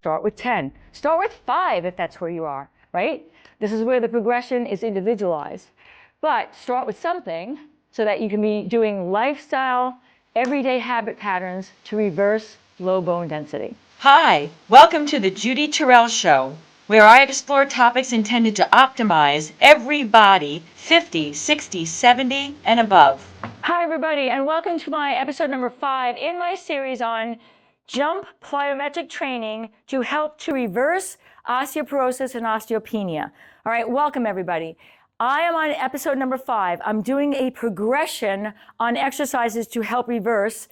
Start with 10. Start with 5 if that's where you are, right? This is where the progression is individualized. But start with something so that you can be doing lifestyle, everyday habit patterns to reverse low bone density. Hi, welcome to the Judy Terrell Show, where I explore topics intended to optimize every body 50, 60, 70, and above. Hi, everybody, and welcome to my episode number 5 in my series on jump plyometric training to help to reverse osteoporosis and osteopenia. All right, welcome, everybody. I am on episode number 5. I'm doing a progression on exercises to help reverse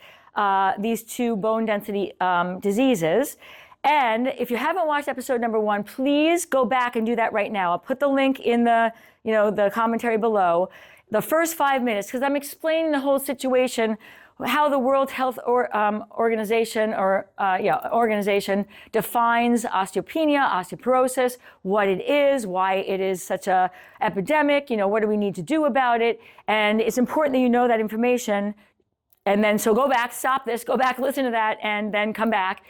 these two bone density diseases. And if you haven't watched episode number 1, please go back and do that right now. I'll put the link in the commentary below. The first 5 minutes, because I'm explaining the whole situation, how the World Health Organization defines osteopenia, osteoporosis, what it is, why it is such a epidemic, what do we need to do about it. And it's important that you know that information. And then, so go back, stop this, go back, listen to that, and then come back.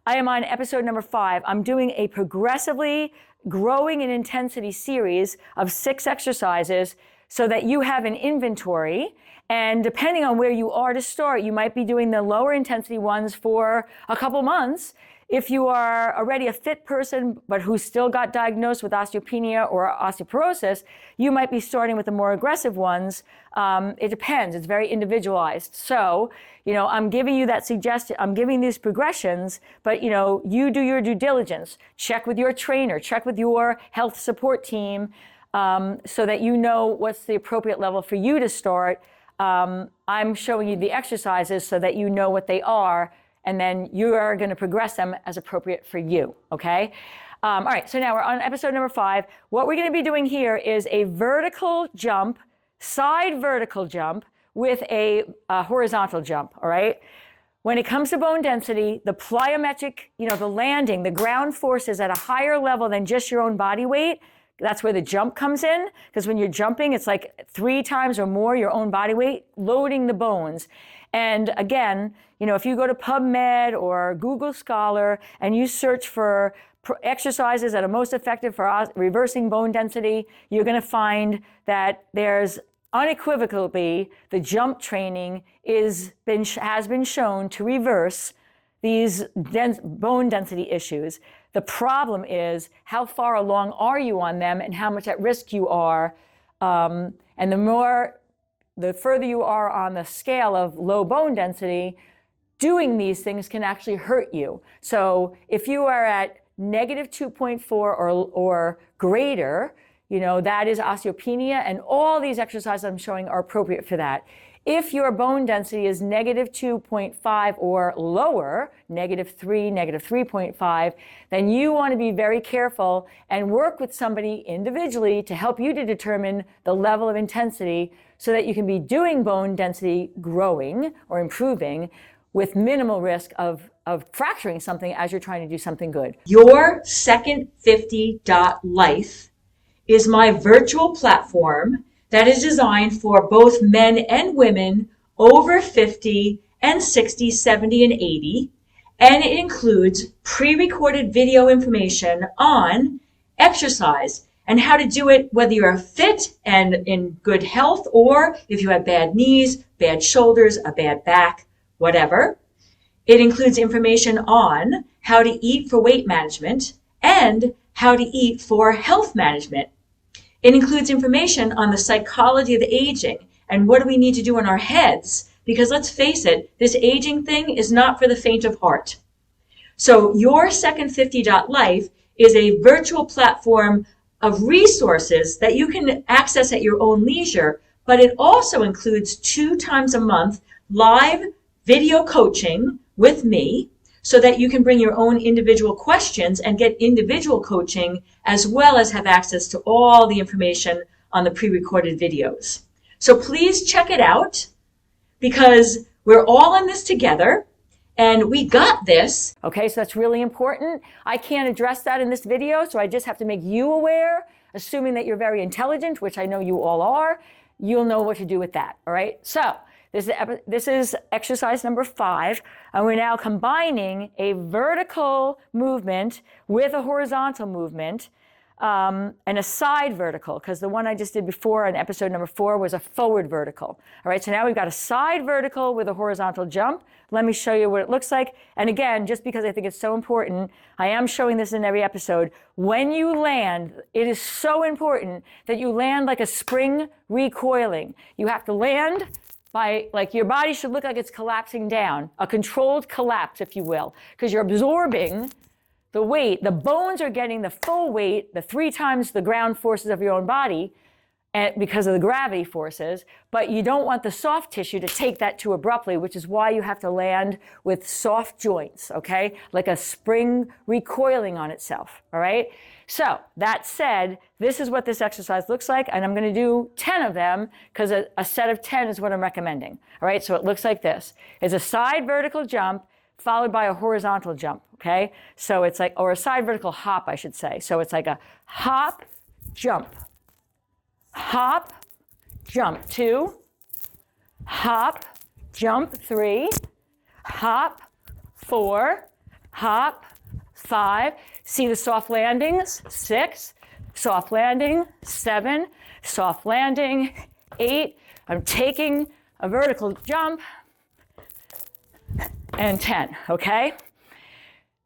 I am on episode number 5. I'm doing a progressively growing in intensity series of 6 exercises so that you have an inventory. And depending on where you are to start, you might be doing the lower intensity ones for a couple months. If you are already a fit person, but who still got diagnosed with osteopenia or osteoporosis, you might be starting with the more aggressive ones. It depends. It's very individualized. So, I'm giving you that suggestion. I'm giving these progressions, but, you do your due diligence. Check with your trainer. Check with your health support team so that you know what's the appropriate level for you to start. I'm showing you the exercises so that you know what they are, and then you are going to progress them as appropriate for you, okay? All right, so now we're on episode number 5. What we're going to be doing here is a vertical jump, side vertical jump with a horizontal jump, all right? When it comes to bone density, the plyometric, the landing, the ground force is at a higher level than just your own body weight. That's where the jump comes in, because when you're jumping, it's like 3 times or more your own body weight, loading the bones. And again, if you go to PubMed or Google Scholar and you search for exercises that are most effective for reversing bone density, you're going to find that there's unequivocally the jump training has been shown to reverse these bone density issues. The problem is how far along are you on them and how much at risk you are. And the further you are on the scale of low bone density, doing these things can actually hurt you. So if you are at negative 2.4 or greater, that is osteopenia, and all these exercises I'm showing are appropriate for that. If your bone density is negative 2.5 or lower, negative 3, negative 3.5, then you want to be very careful and work with somebody individually to help you to determine the level of intensity so that you can be doing bone density growing or improving with minimal risk of fracturing something as you're trying to do something good. Your Second 50.life is my virtual platform that is designed for both men and women over 50 and 60, 70, and 80. And it includes pre-recorded video information on exercise and how to do it, whether you're fit and in good health, or if you have bad knees, bad shoulders, a bad back, whatever. It includes information on how to eat for weight management and how to eat for health management. It includes information on the psychology of aging and what do we need to do in our heads, because let's face it, this aging thing is not for the faint of heart. So your Second 50.life is a virtual platform of resources that you can access at your own leisure, but it also includes 2 times a month live video coaching with me so that you can bring your own individual questions and get individual coaching, as well as have access to all the information on the pre-recorded videos. So please check it out, because we're all in this together and we got this. Okay, so that's really important. I can't address that in this video, so I just have to make you aware, assuming that you're very intelligent, which I know you all are. You'll know what to do with that, all right? So This is exercise number 5, and we're now combining a vertical movement with a horizontal movement, and a side vertical, because the one I just did before in episode number 4 was a forward vertical. All right, so now we've got a side vertical with a horizontal jump. Let me show you what it looks like. And again, just because I think it's so important, I am showing this in every episode. When you land, it is so important that you land like a spring recoiling. You have to land by, like, your body should look like it's collapsing down, a controlled collapse, if you will, because you're absorbing the weight. The bones are getting the full weight, the 3 times the ground forces of your own body, and because of the gravity forces, but you don't want the soft tissue to take that too abruptly, which is why you have to land with soft joints, okay? Like a spring recoiling on itself, all right? So that said, this is what this exercise looks like, and I'm gonna do 10 of them because a set of 10 is what I'm recommending, all right? So it looks like this. It's a side vertical jump followed by a horizontal jump, okay? So it's like, or a side vertical hop, I should say. So it's like a hop, jump, hop, jump 2, hop, jump 3, hop 4, hop 5. See the soft landings? 6, soft landing, 7, soft landing, 8. I'm taking a vertical jump, and 10, okay?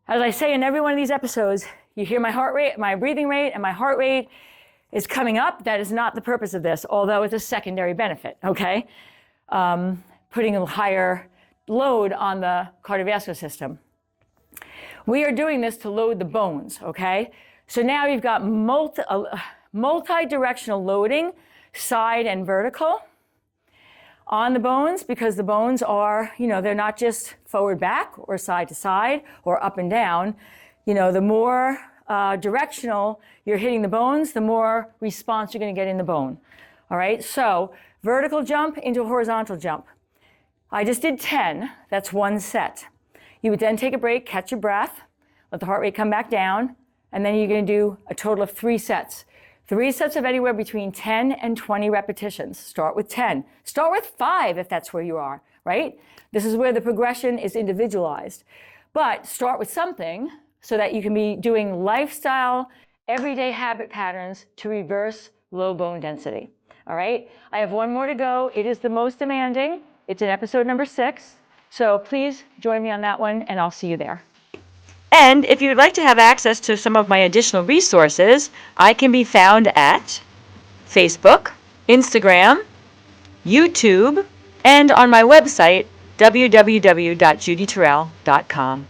As I say in every one of these episodes, you hear my heart rate, my breathing rate, and my heart rate is coming up. That is not the purpose of this, although it's a secondary benefit, okay? Putting a higher load on the cardiovascular system. We are doing this to load the bones, okay? So now you've got multi-directional loading, side and vertical, on the bones, because the bones are, they're not just forward back or side to side or up and down. The more directional you're hitting the bones, the more response you're going to get in the bone. All right, so vertical jump into a horizontal jump. I just did 10. That's 1 set. You would then take a break, catch your breath, let the heart rate come back down, and then you're going to do a total of 3 sets. 3 sets of anywhere between 10 and 20 repetitions. Start with 10. Start with 5 if that's where you are, right? This is where the progression is individualized. But start with something so that you can be doing lifestyle, everyday habit patterns to reverse low bone density. All right? I have 1 more to go. It is the most demanding. It's in episode number 6. So please join me on that one, and I'll see you there. And if you'd like to have access to some of my additional resources, I can be found at Facebook, Instagram, YouTube, and on my website, www.judyterrell.com.